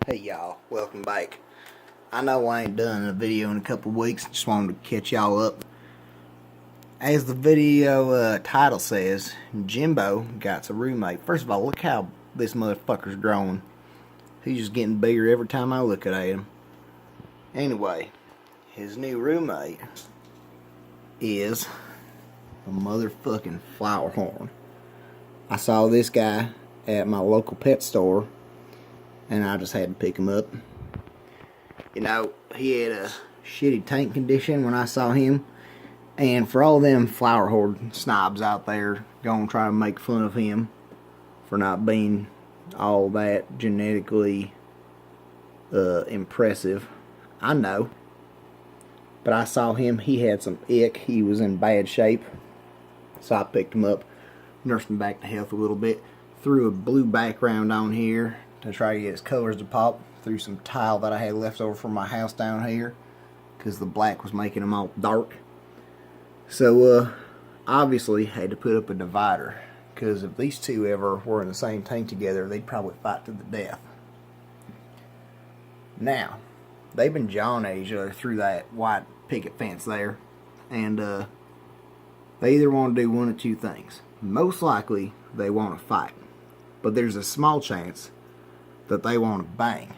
Hey y'all, welcome back. I know I ain't done a video in a couple weeks, just wanted to catch y'all up. As the video title says, Jimbo got a roommate. First of all, look how this motherfucker's growing. He's just getting bigger every time I look at him. Anyway, his new roommate is a motherfucking Flowerhorn. I saw this guy at my local pet store, and I just had to pick him up. You know, he had a shitty tank condition when I saw him. And for all them Flowerhorn snobs out there gonna try to make fun of him for not being all that genetically impressive, I know. But I saw him, he had some ick, he was in bad shape. So I picked him up, nursed him back to health a little bit, threw a blue background on here to try to get his colors to pop, threw some tile that I had left over from my house down here because the black was making them all dark. So obviously had to put up a divider, because if these two ever were in the same tank together, they'd probably fight to the death. Now, they've been jawing at each other through that white picket fence there, and they either want to do one of two things. Most likely they want to fight, but there's a small chance that they want to bang.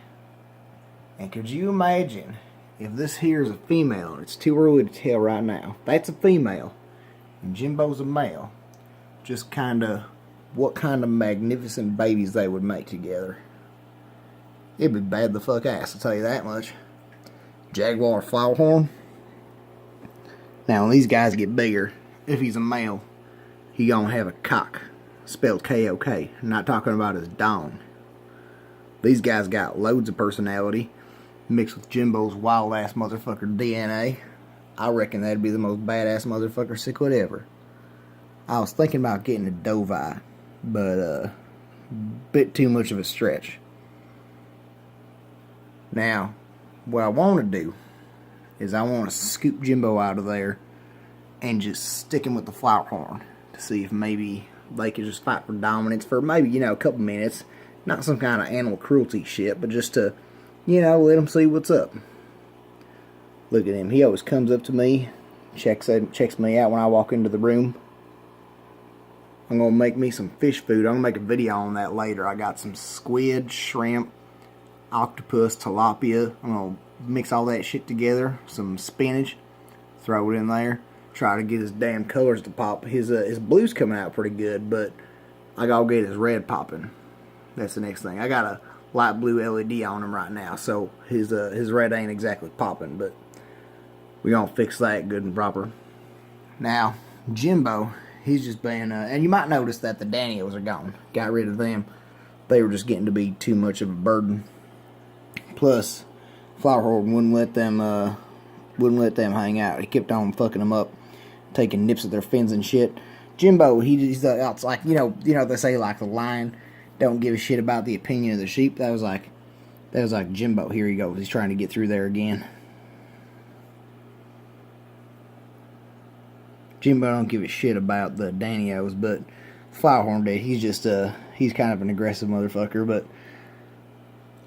And could you imagine if this here is a female, and it's too early to tell right now, if that's a female and Jimbo's a male, just what kind of magnificent babies they would make together. It'd be bad the fuck ass, I'll tell you that much. Jaguar Flowerhorn. Now when these guys get bigger, if he's a male, he gonna have a cock, spelled K-O-K. I'm not talking about his dong. These guys got loads of personality, mixed with Jimbo's wild ass motherfucker DNA. I reckon that'd be the most badass motherfucker cichlid ever. I was thinking about getting a Dovi, but bit too much of a stretch. Now, what I want to do is I want to scoop Jimbo out of there and just stick him with the Flowerhorn to see if maybe they could just fight for dominance for maybe, a couple minutes. Not some kind of animal cruelty shit, but just to, let him see what's up. Look at him. He always comes up to me, checks me out when I walk into the room. I'm going to make me some fish food. I'm going to make a video on that later. I got some squid, shrimp, octopus, tilapia. I'm going to mix all that shit together. Some spinach. Throw it in there. Try to get his damn colors to pop. His blue's coming out pretty good, but I got to get his red popping. That's the next thing. I got a light blue LED on him right now, so his red ain't exactly popping, but we gonna fix that good and proper. Now, Jimbo, he's just been, and you might notice that the Daniels are gone. Got rid of them. They were just getting to be too much of a burden. Plus, Flowerhorn wouldn't let them hang out. He kept on fucking them up, taking nips at their fins and shit. Jimbo, he's like, they say like the lion don't give a shit about the opinion of the sheep. That was like Jimbo. Here he goes. He's trying to get through there again. Jimbo don't give a shit about the Danios, but Flowerhorn did. He's just he's kind of an aggressive motherfucker. But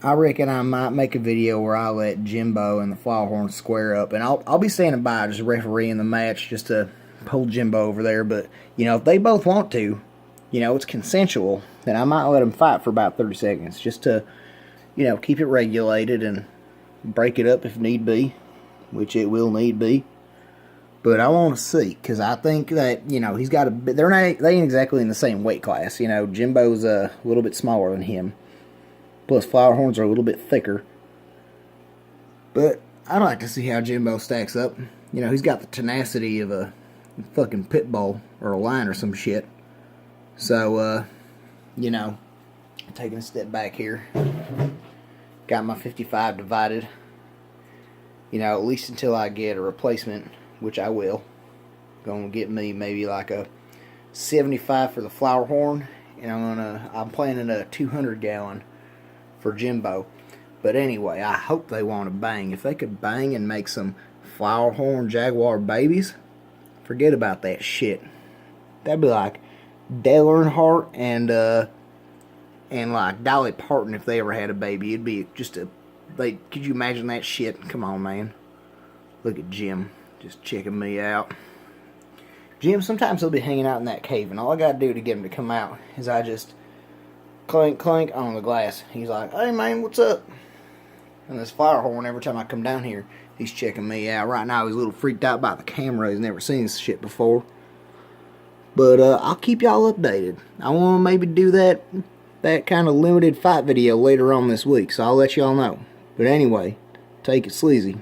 I reckon I might make a video where I let Jimbo and the Flowerhorn square up, and I'll be standing by just refereeing the match just to pull Jimbo over there. But if they both want to, it's consensual, then I might let them fight for about 30 seconds just to, keep it regulated and break it up if need be, which it will need be. But I want to see, because I think that, he's got they ain't exactly in the same weight class. Jimbo's a little bit smaller than him. Plus, Flowerhorns are a little bit thicker. But I'd like to see how Jimbo stacks up. He's got the tenacity of a fucking pit bull or a lion or some shit. So, taking a step back here, got my 55 divided, at least until I get a replacement, which I will. Gonna get me maybe like a 75 for the Flowerhorn, and I'm planning a 200 gallon for Jimbo. But anyway, I hope they want to bang. If they could bang and make some Flowerhorn Jaguar babies, forget about that shit. That'd be like Dale Earnhardt and And like Dolly Parton, if they ever had a baby, it'd be just a, like, could you imagine that shit? Come on, man. Look at Jim, just checking me out. Jim, sometimes he'll be hanging out in that cave, and all I gotta do to get him to come out is I just clink, clink on the glass. He's like, hey man, what's up? And this Flowerhorn, every time I come down here, he's checking me out. Right now, he's a little freaked out by the camera. He's never seen this shit before. But I'll keep y'all updated. I want to maybe do that kind of limited fight video later on this week, so I'll let y'all know. But anyway, take it sleazy.